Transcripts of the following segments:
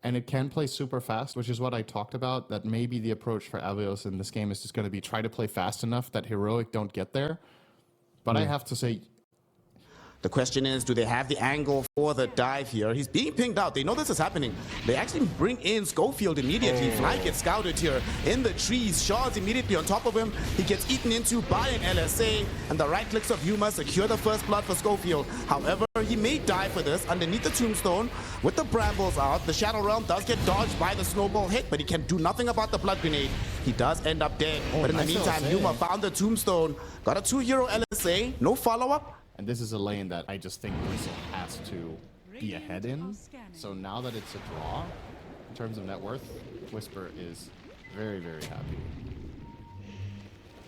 and it can play super fast, which is what I talked about, that maybe the approach for AVULUS in this game is just going to be try to play fast enough that Heroic don't get there. But I have to say, the question is, do they have the angle for the dive here? He's being pinged out. They know this is happening. They actually bring in Schofield immediately. Fly gets scouted here in the trees. Shards immediately on top of him. He gets eaten into by an LSA, and the right clicks of Yuma secure the first blood for Schofield. However, he may die for this underneath the tombstone with the brambles out. The Shadow Realm does get dodged by the snowball hit, but he can do nothing about the blood grenade. He does end up dead. But in the meantime, Yuma found the tombstone. Got a 2-hero LSA. No follow-up. and this is a lane that I just think Bristle has to be ahead in. So now that it's a draw, in terms of net worth, Whisper is very, very happy.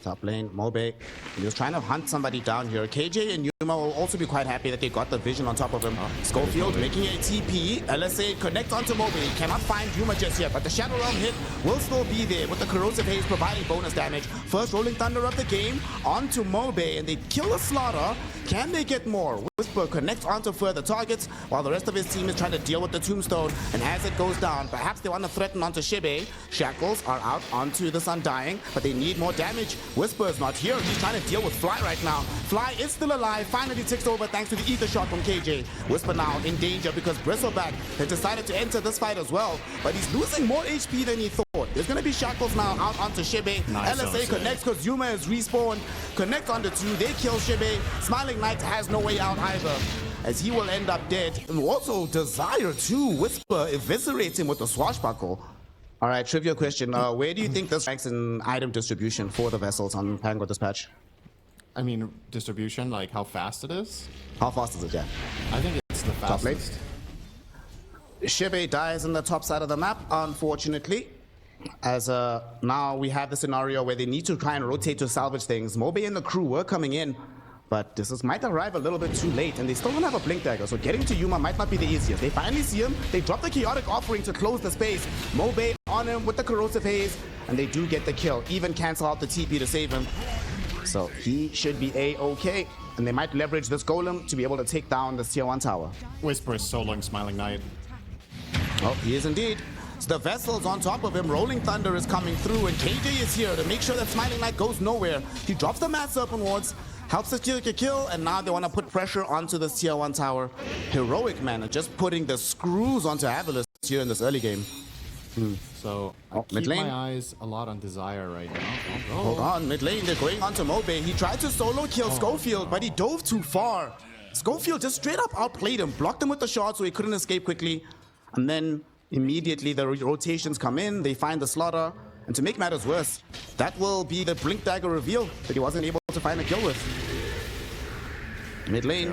Top lane, Mobe. He was trying to hunt somebody down here. KJ and Yuma will also be quite happy that they got the vision on top of him. Schofield making a TP. LSA connect onto Mobe. He cannot find Yuma just yet, but the Shadow Realm hit will still be there with the Corrosive Haze providing bonus damage. First Rolling Thunder of the game onto Mobe, and they kill the Slaughter. Can they get more? Whisper connects onto further targets while the rest of his team is trying to deal with the Tombstone. And as it goes down, perhaps they want to threaten onto Shibe. Shackles are out onto the Undying, but they need more damage. Whisper is not here. He's trying to deal with Fly right now. Fly is still alive. Finally ticks over thanks to the ether shot from KJ. Whisper now in danger because Bristleback has decided to enter this fight as well. But he's losing more HP than he thought. There's going to be Shackles now out onto Shibe. Nice LSA connects because Yuma is respawned. Connect onto 2. They kill Shibe. Smiling Knight has no way out either, as he will end up dead. And also Desire too. Whisper eviscerates him with the swashbuckle. All right, trivia question. Where do you think this ranks in item distribution for the vessels on Pango Dispatch? I mean, distribution, like how fast it is? How fast is it, yeah? I think it's the Top lane. fastest. Shibe dies on the top side of the map, unfortunately. As now we have the scenario where they need to try and rotate to salvage things. Mobe and the crew were coming in, but this might arrive a little bit too late, and they still don't have a Blink Dagger, so getting to Yuma might not be the easiest. They finally see him, they drop the Chaotic Offering to close the space. Mobe on him with the Corrosive Haze, and they do get the kill, even cancel out the TP to save him. So he should be A-okay, and they might leverage this Golem to be able to take down the Tier 1 tower. Whisper is soloing Smiling Knight. Oh, he is indeed. So the vessel's on top of him. Rolling Thunder is coming through, and KJ is here to make sure that Smiling Knight goes nowhere. He drops the Mad Serpent Wards, helps the Tier kill, and now they want to put pressure onto the Tier 1 tower. Heroic, man, are just putting the screws onto AVULUS here in this early game. So I keep mid lane. my eyes a lot on Desire right now. Hold on, mid lane, they're going onto Mobe. He tried to solo kill Schofield, but he dove too far. Schofield just straight up outplayed him, blocked him with the shot so he couldn't escape quickly. And then immediately the rotations come in, they find the Slaughter. And to make matters worse, that will be the Blink Dagger reveal that he wasn't able to find a kill with. Mid lane,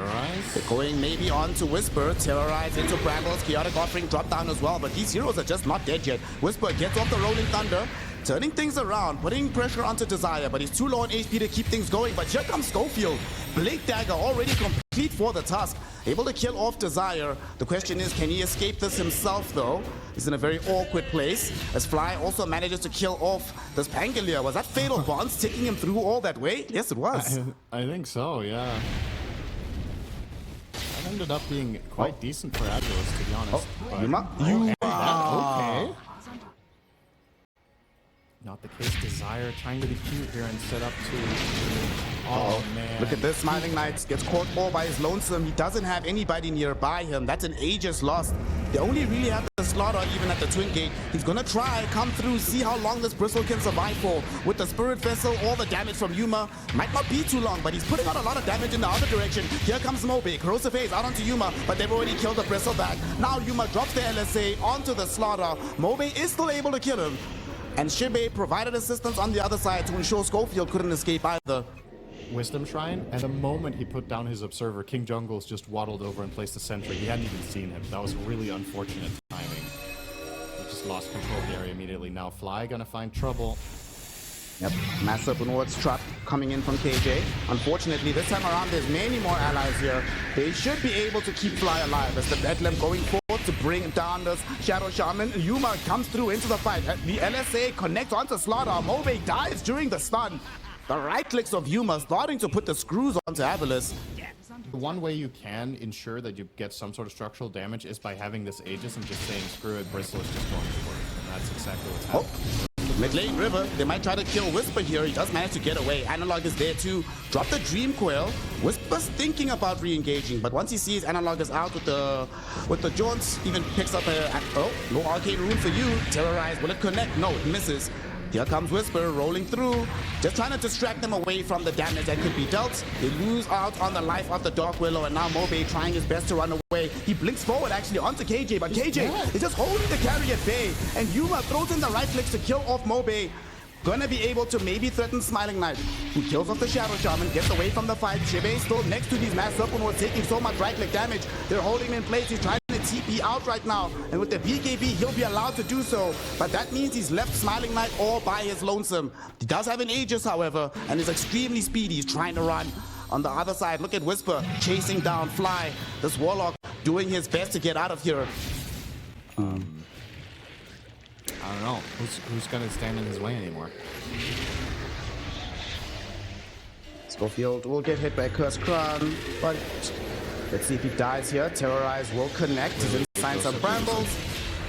they're going maybe on to Whisper, Terrorize into Brambles, Chaotic Offering drop down as well, but these heroes are just not dead yet. Whisper gets off the Rolling Thunder, turning things around, putting pressure onto Desire, but he's too low on HP to keep things going. But here comes Schofield. Blink Dagger already complete for the Tusk, able to kill off Desire. The question is, can he escape this himself though? He's in a very awkward place, as Fly also manages to kill off this Pangolier. Was that Fatal Bonds taking him through all that way? Yes, it was. I think so, yeah. That ended up being quite decent for AVULUS, to be honest. Okay. Not the case. Desire trying to be cute here and set up to... Oh, man. Look at this. Smiling Knight gets caught all by his lonesome. He doesn't have anybody nearby him. That's an Aegis lost. They only really have the Slaughter even at the Twin Gate. He's gonna try, come through, see how long this Bristle can survive for. With the Spirit Vessel, all the damage from Yuma might not be too long, but he's putting out a lot of damage in the other direction. Here comes Mobe. Corrosive Haze out onto Yuma, but they've already killed the Bristleback. Now Yuma drops the LSA onto the Slaughter. Mobe is still able to kill him. And Shibe provided assistance on the other side to ensure Schofield couldn't escape either. Wisdom Shrine, and the moment he put down his Observer, King Jungles just waddled over and placed the sentry. He hadn't even seen him. That was really unfortunate timing. He just lost control of the area immediately. Now Fly gonna find trouble. Yep, Massive Nords trap coming in from KJ. Unfortunately, this time around, there's many more allies here. They should be able to keep Fly alive as the Bedlam going forward to bring down this Shadow Shaman. Yuma comes through into the fight. The LSA connects onto Slaughter. Mobe dies during the stun. The right clicks of Yuma starting to put the screws onto AVULUS. one way you can ensure that you get some sort of structural damage is by having this Aegis and just saying, screw it, Bristle is just going to work. And that's exactly what's happening. Mid lane River, they might try to kill Whisper here. He does manage to get away. Analog is there too. Drop the Dream Coil. Whisper's thinking about re-engaging, but once he sees Analog is out with the jaunts, even picks up no arcane rune for you. Terrorize, will it connect? No, it misses. Here comes Whisper rolling through, just trying to distract them away from the damage that could be dealt. They lose out on the life of the Dark Willow, and now Mobe trying his best to run away. He blinks forward actually onto KJ, but KJ is just holding the carry at bay, and Yuma throws in the right clicks to kill off Mobe. Gonna be able to maybe threaten Smiling Knight, who kills off the Shadow Shaman, gets away from the fight. Shibe still next to these mass Serpent taking so much right click damage. They're holding him in place. He's trying to TP out right now, and with the BKB, he'll be allowed to do so. But that means he's left Smiling Knight all by his lonesome. He does have an Aegis, however, and is extremely speedy. He's trying to run. On the other side, look at Whisper chasing down Fly. This Warlock doing his best to get out of here. I don't know. Who's going to stand in his way anymore? Schofield will get hit by Curse Crown, but let's see if he dies here. Terrorize will connect. He's inside some brambles.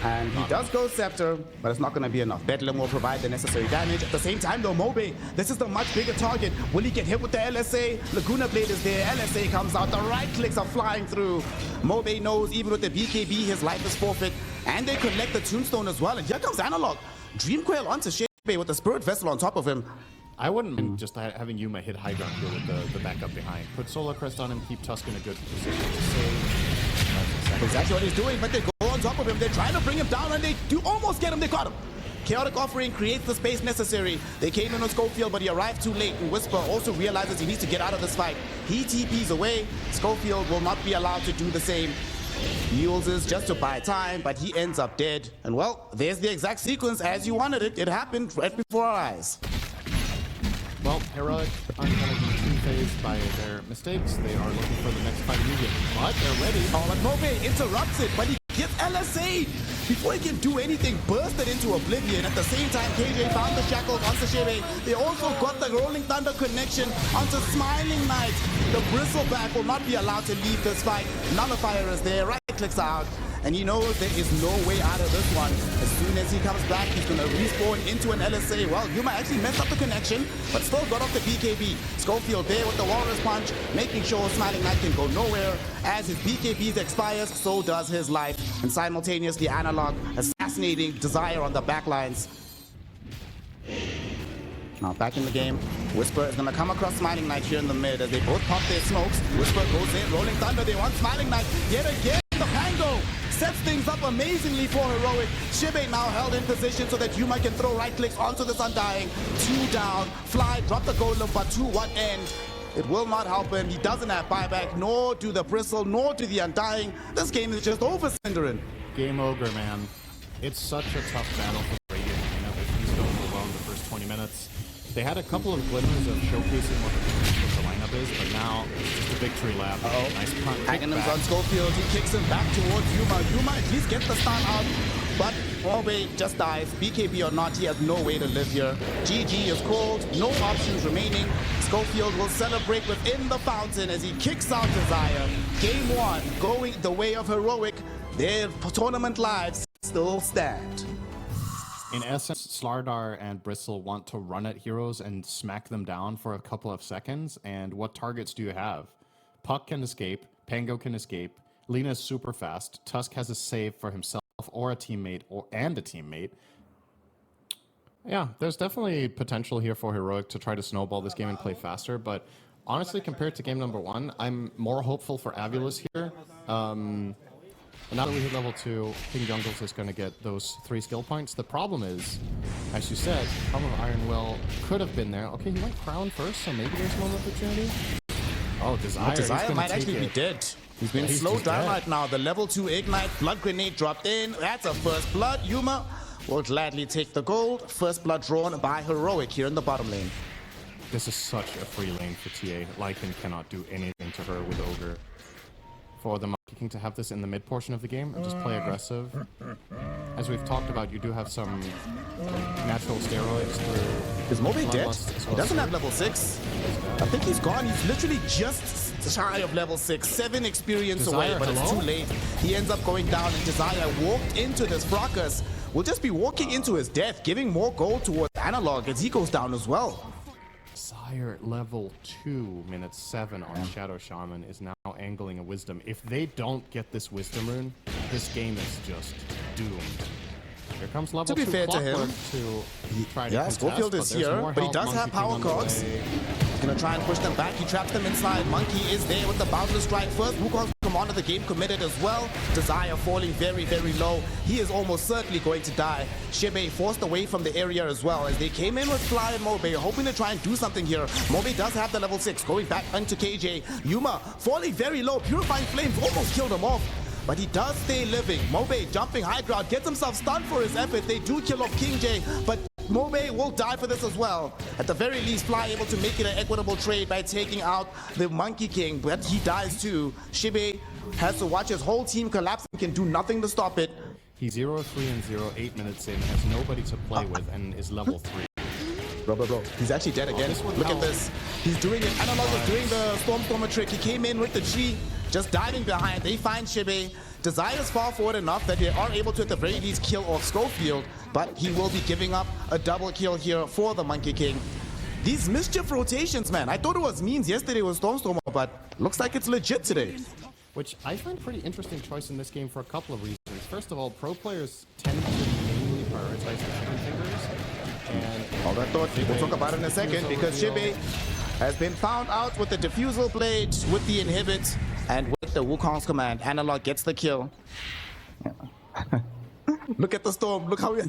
And he does go Scepter, but it's not going to be enough. Bedlam will provide the necessary damage. At the same time, though, Mobe, this is the much bigger target. Will he get hit with the LSA? Laguna Blade is there. LSA comes out. The right clicks are flying through. Mobe knows even with the BKB, his life is forfeit. And they collect the Tombstone as well. And here comes Analog. Dream Coil onto Shebe with the Spirit Vessel on top of him. I wouldn't mind just having Yuma hit high ground here with the backup behind. Put Solar Crest on him, keep Tusk in a good position to save. That's exactly what he's doing, but they go on top of him. They're trying to bring him down, and they do almost get him. They got him. Chaotic Offering creates the space necessary. They came in on Schofield, but he arrived too late. And Whisper also realizes he needs to get out of this fight. He TPs away. Schofield will not be allowed to do the same. He uses just to buy time, but he ends up dead. And well, there's the exact sequence as you wanted it. It happened right before our eyes. Well, Heroic aren't going to be two-phased by their mistakes. They are looking for the next fight immediately, but they're ready. Oh, and Mobe interrupts it, but he gets LSA'd. Before he can do anything, bursted into oblivion. At the same time, KJ found the shackles onto Shebe. They also got the Rolling Thunder connection onto Smiling Knight. The Bristleback will not be allowed to leave this fight. Nullifier is there, right clicks out. And he knows there is no way out of this one. As soon as he comes back, he's going to respawn into an LSA. Well, Yuma actually messed up the connection, but still got off the BKB. Schofield there with the Walrus Punch, making sure Smiling Knight can go nowhere. As his BKBs expires, so does his life. And simultaneously, Analog assassinating Desire on the backlines. Now back in the game, Whisper is going to come across Smiling Knight here in the mid as they both pop their smokes. Whisper goes in, Rolling Thunder, they want Smiling Knight yet again. The Pango sets things up amazingly for Heroic. Shibe now held in position so that Yuma can throw right clicks onto this Undying. 2 down, Fly drop the Golem, but to what end? It will not help him. He doesn't have buyback, nor do the Bristle, nor do the Undying. This game is just over, Cinderin. Game Ogre, man. It's such a tough battle for Radiant lineup if he's going well in the first 20 minutes. They had a couple of glimmers of showcasing what the lineup is, but now it's just a victory lap. Nice punt. Aghanim's on Schofield. He kicks him back towards Yuma. Yuma at least gets the stun out, but Mobe just dies. BKB or not, he has no way to live here. GG is called. No options remaining. Schofield will celebrate within the fountain as he kicks out Desire. Game 1 going the way of Heroic. Their tournament lives still stand. In essence, Slardar and Bristle want to run at heroes and smack them down for a couple of seconds. And what targets do you have? Puck can escape. Pango can escape. Lina is super fast. Tusk has a save for himself or a teammate and a teammate. Yeah, there's definitely potential here for Heroic to try to snowball this game and play faster. But honestly, compared to game number 1, I'm more hopeful for AVULUS here. And now that we hit level 2, King Jungles is going to get those 3 skill points. The problem is, as you said, Helm of Iron Will could have been there. Okay, he went Crown first, so maybe there's one opportunity. Oh, Desire might actually be dead. He's been slow down right now. The level 2 Ignite, Blood Grenade dropped in. That's a first blood. Yuma will gladly take the gold. First blood drawn by Heroic here in the bottom lane. This is such a free lane for TA. Lycan cannot do anything to her with Ogre. For the Monkey King to have this in the mid portion of the game and just play aggressive. As we've talked about, you do have some natural steroids through... Is Mobe dead? Well. He doesn't have level 6. I think he's gone. He's literally just shy of level 6, 7 experience away, Desire, but it's hello? too late. He ends up going down, and Desire walked into this. Fracas will just be walking into his death, giving more gold towards Analog as he goes down as well. Desire level 2, minute 7 on Shadow Shaman is now angling a Wisdom. If they don't get this Wisdom rune, this game is just doomed. Here comes level 2 To be fair to him, to try to yeah, contest, Schofield is but there's here, more but he help. does Monkey have King power on the cogs. way. Gonna try and push them back. He traps them inside. Monkey is there with the boundless strike first. Wukong's commander of the game committed as well. Desire falling very, very low. He is almost certainly going to die. Shibe forced away from the area as well as they came in with Fly and Mobe, hoping to try and do something here. Mobe does have the level 6, going back into KJ. Yuma falling very low. Purifying Flames almost killed him off, but he does stay living. Mobe jumping high ground, gets himself stunned for his effort. They do kill off King J, but Mobe will die for this as well. At the very least, Fly able to make it an equitable trade by taking out the Monkey King, but he dies too. Shibe has to watch his whole team collapse and can do nothing to stop it. He's 0-3 and 0, 8 minutes in, has nobody to play with, and is level 3. Bro. He's actually dead again. this would Look help. at this. He's doing it. Analog is doing the Stormstormer trick. He came in with the G, just diving behind. They find Shibe. Desire is far forward enough that they are able to at the very least kill off Schofield, but he will be giving up a double kill here for the Monkey King. These mischief rotations, man. I thought it was memes yesterday with Stormstormer, but looks like it's legit today. Which I find pretty interesting choice in this game for a couple of reasons. First of all, pro players tend to mainly prioritize the seven fingers. And All that thought, we'll talk about it in a second because Shibe has been found out with the Diffusal Blade, with the Inhibit, and with the Wukong's command. Analog gets the kill. Look at the storm. Look how he...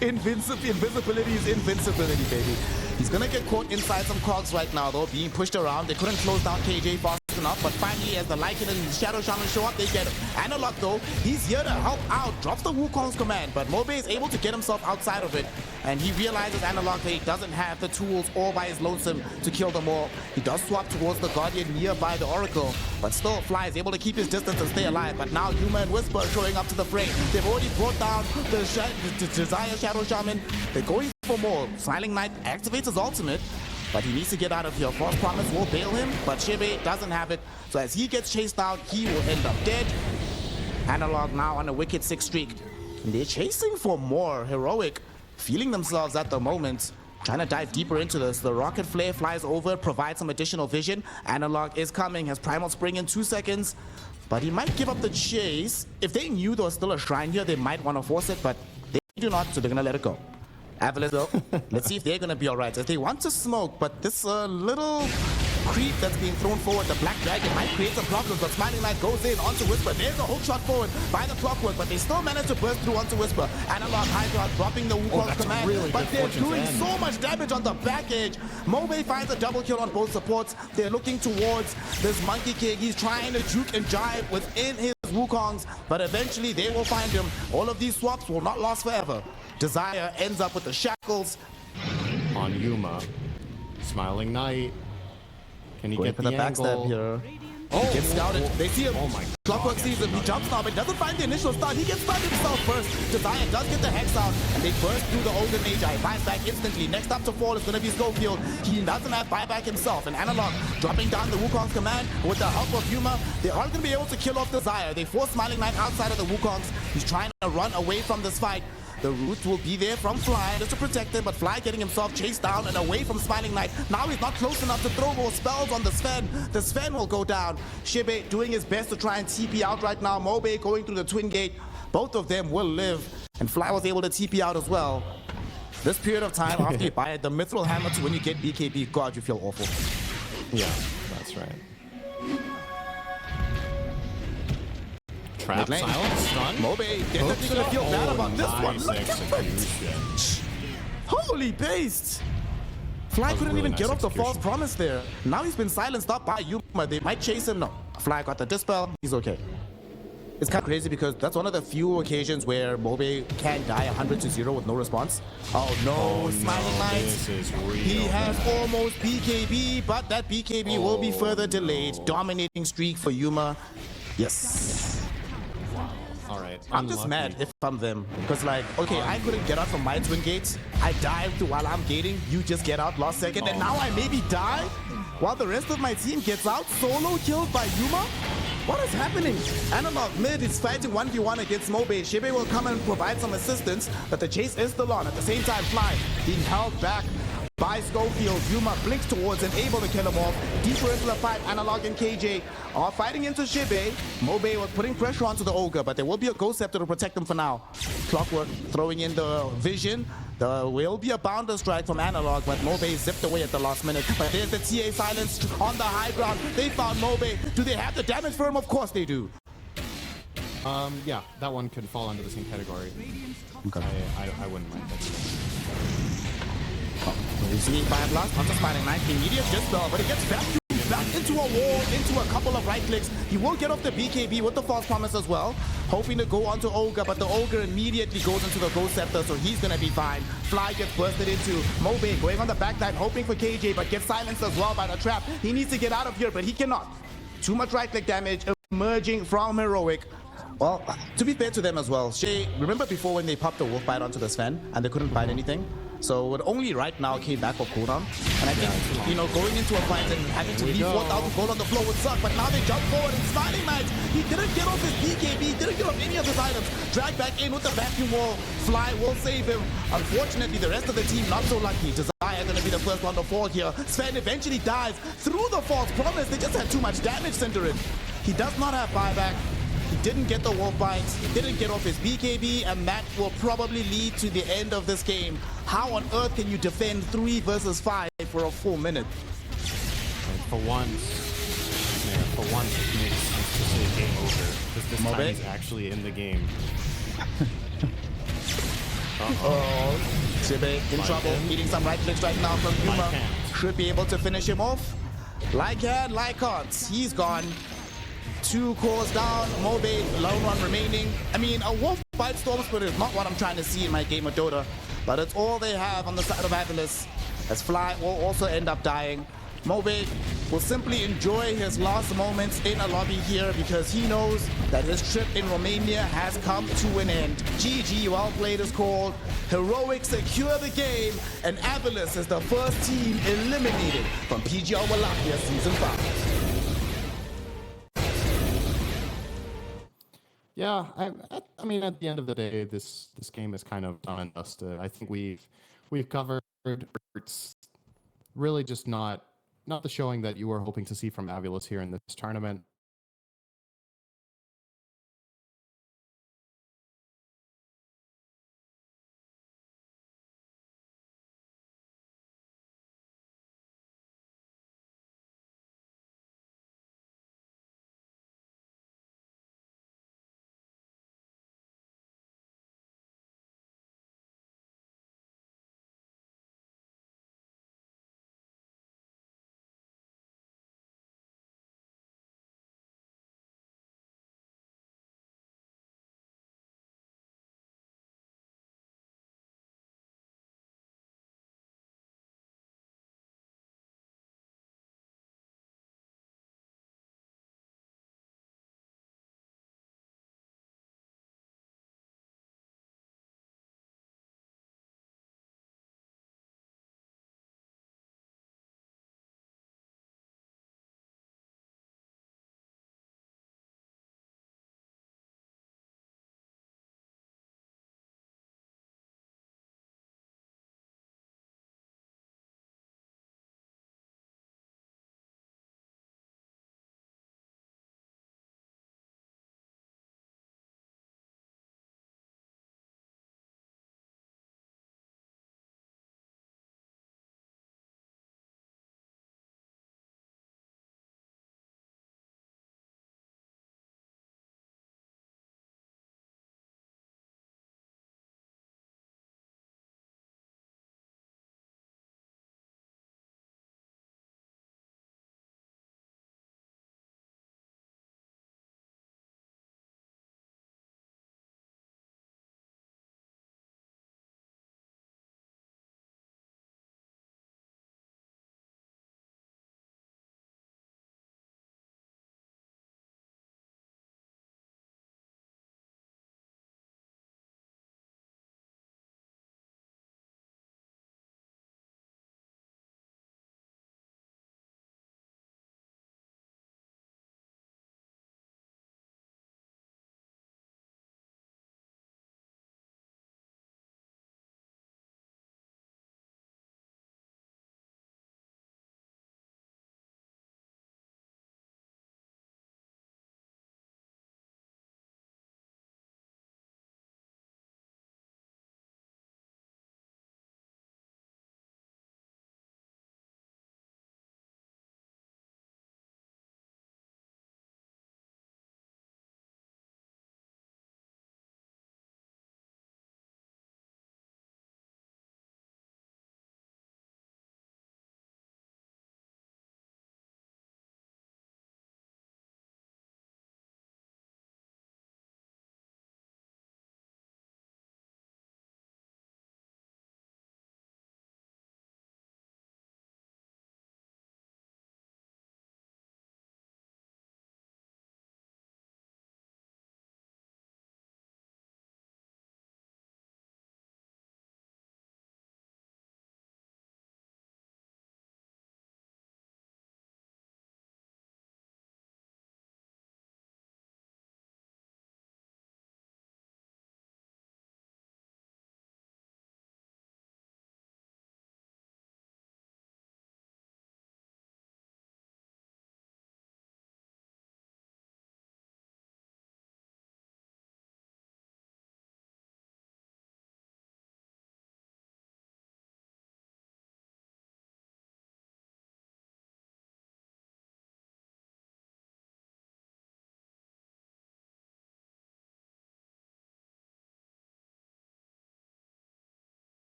Invisibility is invincibility, baby. He's gonna get caught inside some cogs right now, though, being pushed around. They couldn't close down KJ fast enough, but finally, as the Lycan and Shadow Shaman show up, they get him. Analog, though, he's here to help out. Drops the Wukong's command, but Mobe is able to get himself outside of it, and he realizes Analog that he doesn't have the tools all by his lonesome to kill them all. He does swap towards the Guardian nearby the Oracle, but still, Fly is able to keep his distance and stay alive. But now, Yuma and Whisper are showing up to the fray. They've already brought down the Desire Shadow Shaman. They're going for more. Smiling Knight activates his ultimate, but he needs to get out of here. False Promise will bail him, but Shibe doesn't have it. So as he gets chased out, he will end up dead. Analog now on a wicked 6 streak. And they're chasing for more. Heroic, feeling themselves at the moment. Trying to dive deeper into this. The Rocket Flare flies over, provides some additional vision. Analog is coming, has Primal Spring in 2 seconds. But he might give up the chase. If they knew there was still a shrine here, they might want to force it, but they do not, so they're going to let it go. AVULUS though, let's see if they're going to be alright. If they want to smoke, but this little creep that's being thrown forward, the Black Dragon might create some problems, but Smiling Knight goes in onto Whisper. There's a hook shot forward by the Clockwork, but they still manage to burst through onto Whisper. Analog high ground, dropping the Wukong's command, really but good they're Fortune's doing End. so much damage on the back edge. Mobe finds a double kill on both supports. They're looking towards this Monkey King. He's trying to juke and jive within his Wukongs, but eventually they will find him. All of these swaps will not last forever. Desire ends up with the shackles. on Yuma. Smiling Knight. Can he Going get for the the backstab angle? here. He gets scouted. They see him. Oh my Clockwork God, sees him. He jumps now, but doesn't find the initial start. He gets stunned himself first. Desire does get the Hex out, and they burst through the Olden Magi. Buys back instantly. Next up to fall is going to be Schofield. He doesn't have buyback himself. And Analog dropping down the Wukong's command with the help of Yuma. They are going to be able to kill off Desire. They force Smiling Knight outside of the Wukongs. He's trying to run away from this fight. The root will be there from Fly just to protect him, but Fly getting himself chased down and away from Smiling Knight. Now he's not close enough to throw more spells on the Sven. The Sven will go down. Shibe doing his best to try and TP out right now. Mobe going through the Twin Gate. Both of them will live, and Fly was able to TP out as well. This period of time after you buy the Mithril Hammer to when you get BKB, God, you feel awful. Yeah, that's right. Trap, Mid lane. silence, stun. Mobe definitely gonna feel bad about this one. Nice Look at execution. Holy based! Fly was couldn't really even nice get off the false execution. promise there. Now he's been silenced up by Yuma. They might chase him. No. Fly got the dispel. He's okay. It's kind of crazy because that's one of the few occasions where Mobe can die 100-0 with no response. Oh no, Smiling Knight. This is real. He has almost BKB, but that BKB will be further delayed. Dominating streak for Yuma. Yes. All right. I'm just mad if I'm them. Because like, okay, I couldn't get out from my twin gates. I dived while I'm gating. You just get out last second. And now I maybe die? while the rest of my team gets out solo killed by Yuma? What is happening? Analog mid is fighting 1v1 against Mobe. Shibe will come and provide some assistance, but the chase is still on. At the same time, Fly being held back by Schofield. Yuma blinks towards and able to kill him off. Deeper into the fight, Analog and KJ are fighting into Shibe. Mobe was putting pressure onto the Ogre, but there will be a Ghost Scepter to protect them for now. Clockwork throwing in the vision. There will be a Bounder Strike from Analog, but Mobe zipped away at the last minute. But there's the TA silence on the high ground. They found Mobe. Do they have the damage for him? Of course they do. Yeah, that one could fall under the same category. Okay. I wouldn't mind that. He's seeing Fire Blast onto Smiling Knight. The immediate just fell, but it gets back into a wall, into a couple of right clicks. He will get off the BKB with the false promise as well, hoping to go onto Ogre, but the Ogre immediately goes into the Ghost Scepter, so he's gonna be fine. Fly gets bursted into. Mobe going on the backline, hoping for KJ, but gets silenced as well by the trap. He needs to get out of here, but he cannot. Too much right click damage emerging from Heroic. Well, to be fair to them as well, Shay, remember before when they popped the Wolf Bite onto the Sven and they couldn't find anything? So it only right now came back for cooldown. And I think, you know, going into a fight and having to leave 4,000 gold on the floor would suck. But now they jump forward and Smiling Knight, he didn't get off his BKB, didn't get off any of his items. Drag back in with the vacuum wall. Fly will save him. Unfortunately, the rest of the team not so lucky. Desire going to be the first one to fall here. Sven eventually dies through the false promise. They just had too much damage sent to it. He does not have buyback. He didn't get the Wolf Bites, didn't get off his BKB, and that will probably lead to the end of this game. How on earth can you defend 3 versus 5 for a full minute? And for once, it makes sense to say game over, because this time he's actually in the game. Shibe in trouble, eating some right clicks right now from Yuma. Should be able to finish him off. Lycan't, he's gone. 2 cores down, Mobe, lone one remaining. I mean, a Wolf Bite Storm Spirit is not what I'm trying to see in my game of Dota, but it's all they have on the side of AVULUS, as Fly will also end up dying. Mobe will simply enjoy his last moments in a lobby here because he knows that his trip in Romania has come to an end. GG, well played is called. Heroic secure the game, and AVULUS is the first team eliminated from PGL Wallachia Season 5. Yeah, I mean, at the end of the day, this game is kind of done and dusted. I think we've covered. It's really just not the showing that you were hoping to see from AVULUS here in this tournament.